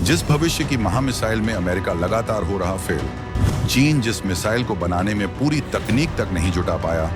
जिस भविष्य की महामिसाइल में अमेरिका लगातार हो रहा फेल, चीन जिस मिसाइल को बनाने में पूरी तकनीक तक नहीं जुटा पाया,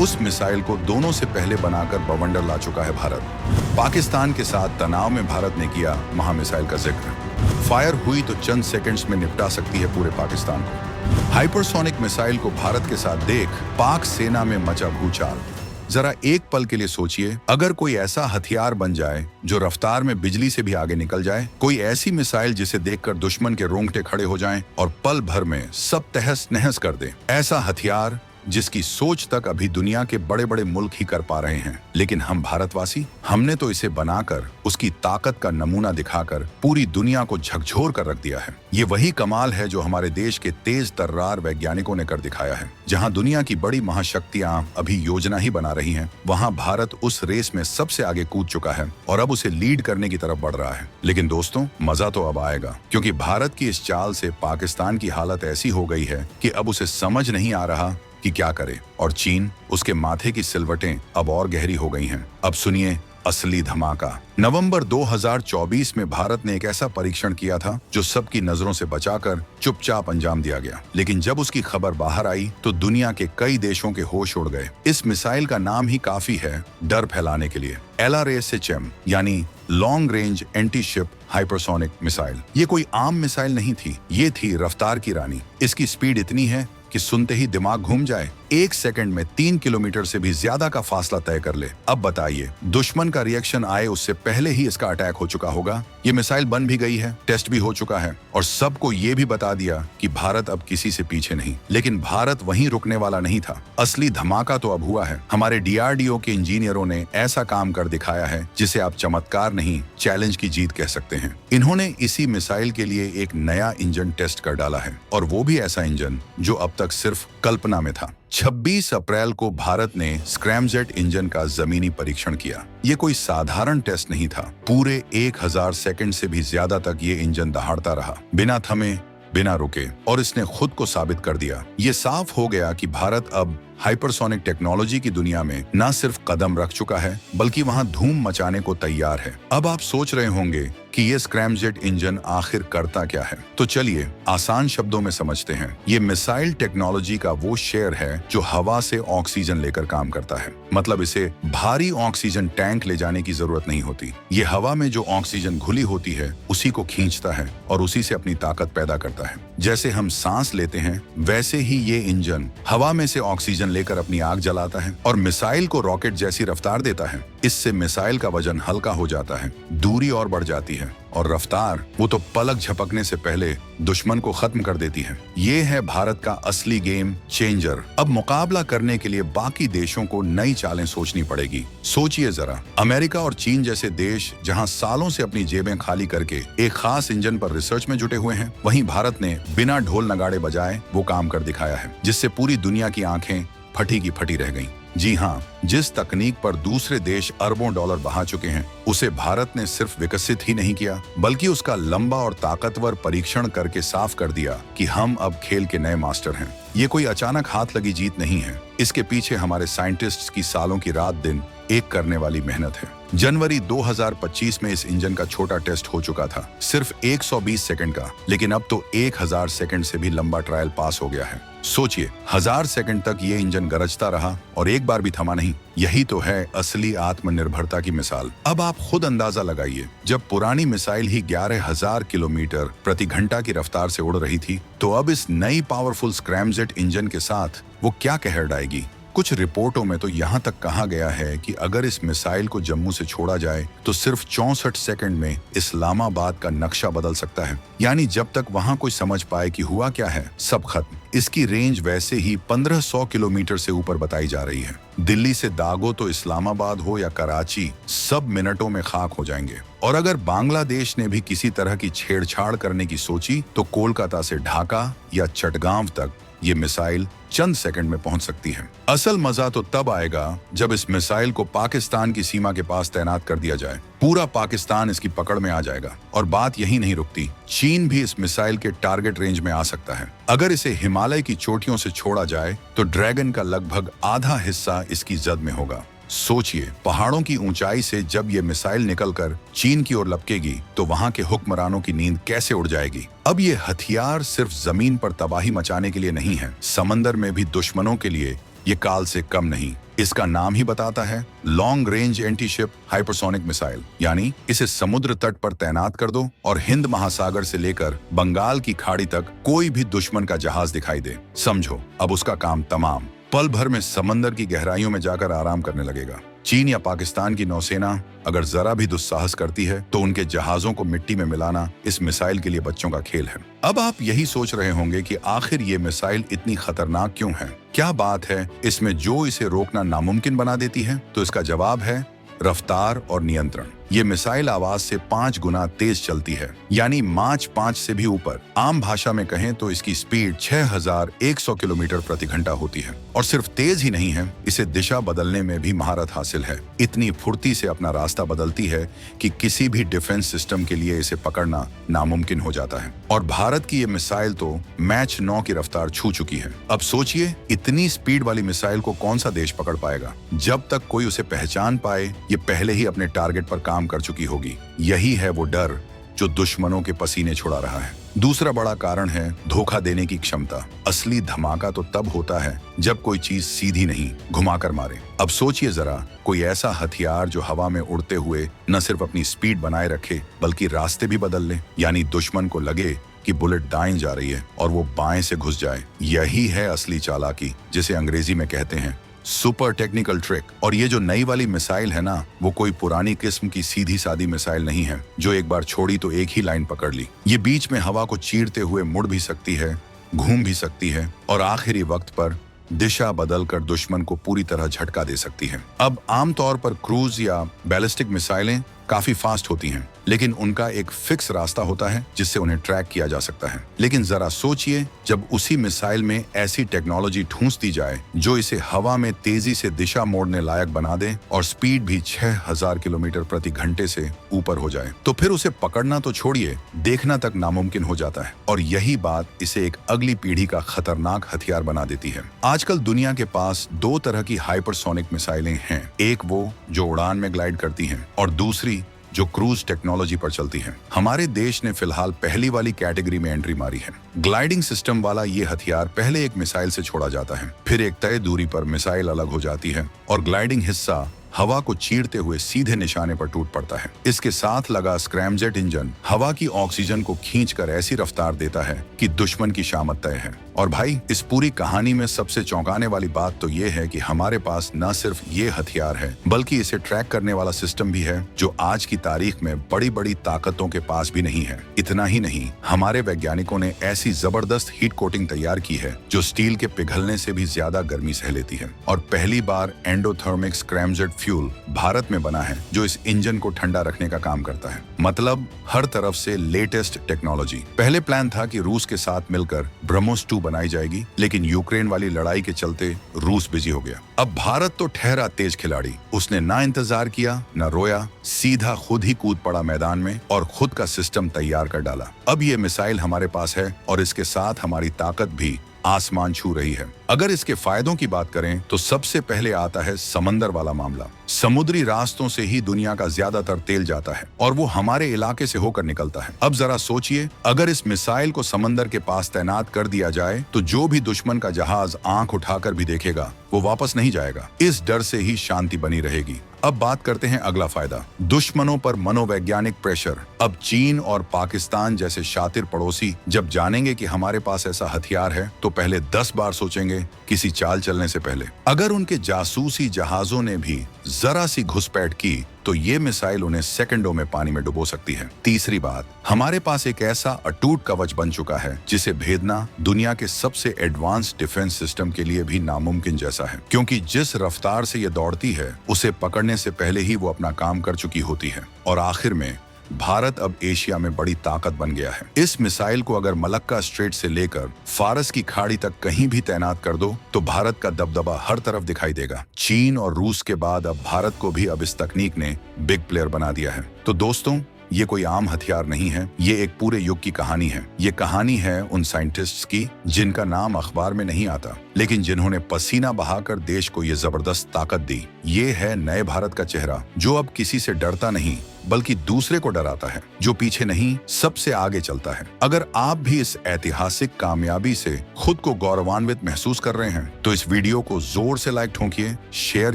उस मिसाइल को दोनों से पहले बनाकर बवंडर ला चुका है भारत। पाकिस्तान के साथ तनाव में भारत ने किया महामिसाइल का जिक्र। फायर हुई तो चंद सेकंड्स में निपटा सकती है पूरे पाकिस्तान को। हाइपरसोनिक मिसाइल को भारत के साथ देख पाक सेना में मचा भूचाल। जरा एक पल के लिए सोचिए, अगर कोई ऐसा हथियार बन जाए जो रफ्तार में बिजली से भी आगे निकल जाए, कोई ऐसी मिसाइल जिसे देखकर दुश्मन के रोंगटे खड़े हो जाएं और पल भर में सब तहस नहस कर दे। ऐसा हथियार जिसकी सोच तक अभी दुनिया के बड़े बड़े मुल्क ही कर पा रहे हैं, लेकिन हम भारतवासी, हमने तो इसे बनाकर उसकी ताकत का नमूना दिखाकर पूरी दुनिया को झकझोर कर रख दिया है। ये वही कमाल है जो हमारे देश के तेज तर्रार वैज्ञानिकों ने कर दिखाया है। जहां दुनिया की बड़ी महाशक्तियां अभी योजना ही बना रही हैं, वहां भारत उस रेस में सबसे आगे कूद चुका है और अब उसे लीड करने की तरफ बढ़ रहा है। लेकिन दोस्तों, मजा तो अब आएगा, क्योंकि भारत की इस चाल से पाकिस्तान की हालत ऐसी हो गई है कि अब उसे समझ नहीं आ रहा कि क्या करे, और चीन, उसके माथे की सिलवटें अब और गहरी हो गई हैं। अब सुनिए असली धमाका। नवंबर 2024 में भारत ने एक ऐसा परीक्षण किया था जो सबकी नजरों से बचाकर चुपचाप अंजाम दिया गया, लेकिन जब उसकी खबर बाहर आई तो दुनिया के कई देशों के होश उड़ गए। इस मिसाइल का नाम ही काफी है डर फैलाने के लिए। LRSHM यानी long range anti ship hypersonic missile. ये कोई आम मिसाइल नहीं थी, ये थी रफ्तार की रानी। इसकी स्पीड इतनी है कि सुनते ही दिमाग घूम जाए। 1 सेकंड में 3 किलोमीटर से भी ज्यादा का फासला तय कर ले। अब बताइए, दुश्मन का रिएक्शन आए उससे पहले ही इसका अटैक हो चुका होगा। ये मिसाइल बन भी गई है, टेस्ट भी हो चुका है और सबको ये भी बता दिया कि भारत अब किसी से पीछे नहीं। लेकिन भारत वहीं रुकने वाला नहीं था। असली धमाका तो अब हुआ है। हमारे DRDO के इंजीनियरों ने ऐसा काम कर दिखाया है जिसे आप चमत्कार नहीं, चैलेंज की जीत कह सकते हैं। इन्होंने इसी मिसाइल के लिए एक नया इंजन टेस्ट कर डाला है, और वो भी ऐसा इंजन जो अब तक सिर्फ कल्पना में था। 26 अप्रैल को भारत ने स्क्रैमजेट इंजन का जमीनी परीक्षण किया। ये कोई साधारण टेस्ट नहीं था। पूरे 1000 सेकंड से भी ज्यादा तक ये इंजन दहाड़ता रहा, बिना थमे, बिना रुके, और इसने खुद को साबित कर दिया। ये साफ हो गया कि भारत अब हाइपरसोनिक टेक्नोलॉजी की दुनिया में न सिर्फ कदम रख चुका है, बल्कि वहां धूम मचाने को तैयार है। अब आप सोच रहे होंगे कि ये स्क्रैमजेट इंजन आखिर करता क्या है, तो चलिए आसान शब्दों में समझते हैं। ये मिसाइल टेक्नोलॉजी का वो शेयर है जो हवा से ऑक्सीजन लेकर काम करता है। मतलब इसे भारी ऑक्सीजन टैंक ले जाने की जरूरत नहीं होती। ये हवा में जो ऑक्सीजन घुली होती है उसी को खींचता है और उसी से अपनी ताकत पैदा करता है। जैसे हम सांस लेते हैं, वैसे ही ये इंजन हवा में से ऑक्सीजन लेकर अपनी आग जलाता है और मिसाइल को रॉकेट जैसी रफ्तार देता है। इससे मिसाइल का वजन हल्का हो जाता है, दूरी और बढ़ जाती है, और रफ्तार वो तो पलक झपकने से पहले दुश्मन को खत्म कर देती है। ये है भारत का असली गेम चेंजर। अब मुकाबला करने के लिए बाकी देशों को नई चालें सोचनी पड़ेगी। सोचिए जरा, अमेरिका और चीन जैसे देश जहां सालों से अपनी जेबें खाली करके एक खास इंजन पर रिसर्च में जुटे हुए हैं, वहीं भारत ने बिना ढोल नगाड़े बजाए वो काम कर दिखाया है, जिससे पूरी दुनिया की आंखें फटी की फटी रह गईं। जी हाँ, जिस तकनीक पर दूसरे देश अरबों डॉलर बहा चुके हैं, उसे भारत ने सिर्फ विकसित ही नहीं किया, बल्कि उसका लंबा और ताकतवर परीक्षण करके साफ कर दिया कि हम अब खेल के नए मास्टर हैं। ये कोई अचानक हाथ लगी जीत नहीं है। इसके पीछे हमारे साइंटिस्ट्स की सालों की रात दिन एक करने वाली मेहनत है। जनवरी 2025 में इस इंजन का छोटा टेस्ट हो चुका था, सिर्फ 120 सेकंड का, लेकिन अब तो 1000 सेकंड से भी लंबा ट्रायल पास हो गया है। सोचिए, 1000 सेकंड तक ये इंजन गरजता रहा और एक बार भी थमा नहीं। यही तो है असली आत्मनिर्भरता की मिसाल। अब आप खुद अंदाजा लगाइए, जब पुरानी मिसाइल ही 11,000 किलोमीटर प्रति घंटा की रफ्तार से उड़ रही थी, तो अब इस नई पावरफुल स्क्रैमजेट इंजन के साथ वो क्या कहर ढाएगी। कुछ रिपोर्टों में तो यहाँ तक कहा गया है कि अगर इस मिसाइल को जम्मू से छोड़ा जाए तो सिर्फ 64 सेकंड में इस्लामाबाद का नक्शा बदल सकता है। यानी जब तक वहाँ कोई समझ पाए कि हुआ क्या है, सब खत्म। इसकी रेंज वैसे ही 1500 किलोमीटर से ऊपर बताई जा रही है। दिल्ली से दागो तो इस्लामाबाद हो या कराची, सब मिनटों में खाक हो जाएंगे। और अगर बांग्लादेश ने भी किसी तरह की छेड़छाड़ करने की सोची तो कोलकाता से ढाका या चटगांव तक ये मिसाइल चंद सेकंड में पहुंच सकती है। असल मजा तो तब आएगा जब इस मिसाइल को पाकिस्तान की सीमा के पास तैनात कर दिया जाए। पूरा पाकिस्तान इसकी पकड़ में आ जाएगा। और बात यही नहीं रुकती, चीन भी इस मिसाइल के टारगेट रेंज में आ सकता है। अगर इसे हिमालय की चोटियों से छोड़ा जाए तो ड्रैगन का लगभग आधा हिस्सा इसकी जद में होगा। सोचिए, पहाड़ों की ऊंचाई से जब ये मिसाइल निकलकर चीन की ओर लपकेगी तो वहां के हुक्मरानों की नींद कैसे उड़ जाएगी। अब ये हथियार सिर्फ जमीन पर तबाही मचाने के लिए नहीं है, समंदर में भी दुश्मनों के लिए ये काल से कम नहीं। इसका नाम ही बताता है, long range anti ship hypersonic missile. यानी इसे समुद्र तट पर तैनात कर दो और हिंद महासागर से लेकर बंगाल की खाड़ी तक कोई भी दुश्मन का जहाज दिखाई दे, समझो अब उसका काम तमाम। पल भर में समंदर की गहराइयों में जाकर आराम करने लगेगा। चीन या पाकिस्तान की नौसेना अगर जरा भी दुस्साहस करती है तो उनके जहाजों को मिट्टी में मिलाना इस मिसाइल के लिए बच्चों का खेल है। अब आप यही सोच रहे होंगे कि आखिर ये मिसाइल इतनी खतरनाक क्यों है? क्या बात है इसमें जो इसे रोकना नामुमकिन बना देती है? तो इसका जवाब है रफ्तार और नियंत्रण। ये मिसाइल आवाज से 5 गुना तेज चलती है, यानी माच 5 से भी ऊपर। आम भाषा में कहें तो इसकी स्पीड 6100 किलोमीटर प्रति घंटा होती है। और सिर्फ तेज ही नहीं है, इसे दिशा बदलने में भी महारत हासिल है। इतनी फुर्ती से अपना रास्ता बदलती है कि किसी भी डिफेंस सिस्टम के लिए इसे पकड़ना नामुमकिन हो जाता है। और भारत की ये मिसाइल तो मैच 9 की रफ्तार छू चुकी है। अब सोचिए, इतनी स्पीड वाली मिसाइल को कौन सा देश पकड़ पाएगा? जब तक कोई उसे पहचान पाए, ये पहले ही अपने टारगेट पर काम कर चुकी होगी। यही है वो डर जो दुश्मनों के पसीने छुड़ा रहा है। दूसरा बड़ा कारण है धोखा देने की क्षमता। असली धमाका तो तब होता है जब कोई चीज सीधी नहीं, घुमाकर मारे। अब सोचिए जरा, कोई ऐसा हथियार जो हवा में उड़ते हुए न सिर्फ अपनी स्पीड बनाए रखे बल्कि रास्ते भी बदल ले। यानी दुश्मन को लगे कि बुलेट दाएं जा रही है और वो बाएं से घुस जाए। यही है असली चालाकी, जिसे अंग्रेजी में कहते हैं सुपर टेक्निकल ट्रिक। और ये जो नई वाली मिसाइल है ना, वो कोई पुरानी किस्म की सीधी सादी मिसाइल नहीं है जो एक बार छोड़ी तो एक ही लाइन पकड़ ली। ये बीच में हवा को चीरते हुए मुड़ भी सकती है, घूम भी सकती है और आखिरी वक्त पर दिशा बदलकर दुश्मन को पूरी तरह झटका दे सकती है। अब आमतौर पर क्रूज या बैलिस्टिक मिसाइलें काफी फास्ट होती हैं, लेकिन उनका एक फिक्स रास्ता होता है जिससे उन्हें ट्रैक किया जा सकता है। लेकिन जरा सोचिए, जब उसी मिसाइल में ऐसी टेक्नोलॉजी ठूंस दी जाए जो इसे हवा में तेजी से दिशा मोड़ने लायक बना दे और स्पीड भी 6000 किलोमीटर प्रति घंटे से ऊपर हो जाए, तो फिर उसे पकड़ना तो छोड़िए, देखना तक नामुमकिन हो जाता है। और यही बात इसे एक अगली पीढ़ी का खतरनाक हथियार बना देती है। आजकल दुनिया के पास 2 तरह की हाइपरसोनिक मिसाइलें हैं। एक वो जो उड़ान में ग्लाइड करती हैं और दूसरी जो क्रूज टेक्नोलॉजी पर चलती है। हमारे देश ने फिलहाल पहली वाली कैटेगरी में एंट्री मारी है। ग्लाइडिंग सिस्टम वाला ये हथियार पहले एक मिसाइल से छोड़ा जाता है, फिर एक तय दूरी पर मिसाइल अलग हो जाती है और ग्लाइडिंग हिस्सा हवा को चीरते हुए सीधे निशाने पर टूट पड़ता है। इसके साथ लगा स्क्रैमजेट इंजन हवा की ऑक्सीजन को खींचकर ऐसी रफ्तार देता है कि दुश्मन की शामत तय है। और भाई, इस पूरी कहानी में सबसे चौंकाने वाली बात तो ये है कि हमारे पास न सिर्फ ये हथियार है बल्कि इसे ट्रैक करने वाला सिस्टम भी है जो आज की तारीख में बड़ी बड़ी ताकतों के पास भी नहीं है। इतना ही नहीं, हमारे वैज्ञानिकों ने ऐसी जबरदस्त हीट कोटिंग तैयार की है जो स्टील के पिघलने से भी ज्यादा गर्मी सह लेती है। और पहली बार एंडोथर्मिक स्क्रैमजेट फ्यूल भारत में बना है जो इस इंजन को ठंडा रखने का काम करता है। मतलब हर तरफ से लेटेस्ट टेक्नोलॉजी। पहले प्लान था कि रूस के साथ मिलकर ब्रह्मोस 2 बनाई जाएगी, लेकिन यूक्रेन वाली लड़ाई के चलते रूस बिजी हो गया। अब भारत तो ठहरा तेज खिलाड़ी, उसने ना इंतजार किया ना रोया, सीधा खुद ही कूद पड़ा मैदान में और खुद का सिस्टम तैयार कर डाला। अब ये मिसाइल हमारे पास है और इसके साथ हमारी ताकत भी आसमान छू रही है। अगर इसके फायदों की बात करें तो सबसे पहले आता है समंदर वाला मामला। समुद्री रास्तों से ही दुनिया का ज्यादातर तेल जाता है और वो हमारे इलाके से होकर निकलता है। अब जरा सोचिए, अगर इस मिसाइल को समंदर के पास तैनात कर दिया जाए तो जो भी दुश्मन का जहाज आंख उठाकर भी देखेगा वो वापस नहीं जाएगा। इस डर से ही शांति बनी रहेगी। अब बात करते हैं अगला फायदा, दुश्मनों पर मनोवैज्ञानिक प्रेशर। अब चीन और पाकिस्तान जैसे शातिर पड़ोसी जब जानेंगे कि हमारे पास ऐसा हथियार है तो पहले 10 बार सोचेंगे किसी चाल चलने से पहले। अगर उनके जासूसी जहाजों ने भी जरा सी घुसपैठ की तो ये मिसाइल उन्हें सेकंडों में पानी में डुबो सकती है। तीसरी बात, हमारे पास एक ऐसा अटूट कवच बन चुका है जिसे भेदना दुनिया के सबसे एडवांस डिफेंस सिस्टम के लिए भी नामुमकिन जैसा है, क्योंकि जिस रफ्तार से ये दौड़ती है उसे पकड़ने से पहले ही वो अपना काम कर चुकी होती है। और आखिर में भारत अब एशिया में बड़ी ताकत बन गया है। इस मिसाइल को अगर मलक्का स्ट्रेट से लेकर फारस की खाड़ी तक कहीं भी तैनात कर दो तो भारत का दबदबा हर तरफ दिखाई देगा। चीन और रूस के बाद अब भारत को भी अब इस तकनीक ने बिग प्लेयर बना दिया है। तो दोस्तों, ये कोई आम हथियार नहीं है, ये एक पूरे युग की कहानी है। ये कहानी है उन साइंटिस्ट्स की जिनका नाम अखबार में नहीं आता, लेकिन जिन्होंने पसीना बहाकर देश को ये जबरदस्त ताकत दी। ये है नए भारत का चेहरा, जो अब किसी से डरता नहीं बल्कि दूसरे को डराता है, जो पीछे नहीं सबसे आगे चलता है। अगर आप भी इस ऐतिहासिक कामयाबी से खुद को गौरवान्वित महसूस कर रहे हैं तो इस वीडियो को जोर से लाइक ठोकिए, शेयर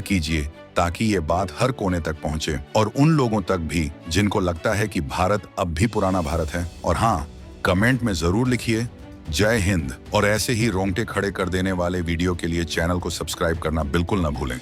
कीजिए, ताकि ये बात हर कोने तक पहुंचे और उन लोगों तक भी जिनको लगता है कि भारत अब भी पुराना भारत है। और हाँ, कमेंट में जरूर लिखिए जय हिंद। और ऐसे ही रोंगटे खड़े कर देने वाले वीडियो के लिए चैनल को सब्सक्राइब करना बिल्कुल ना भूलें।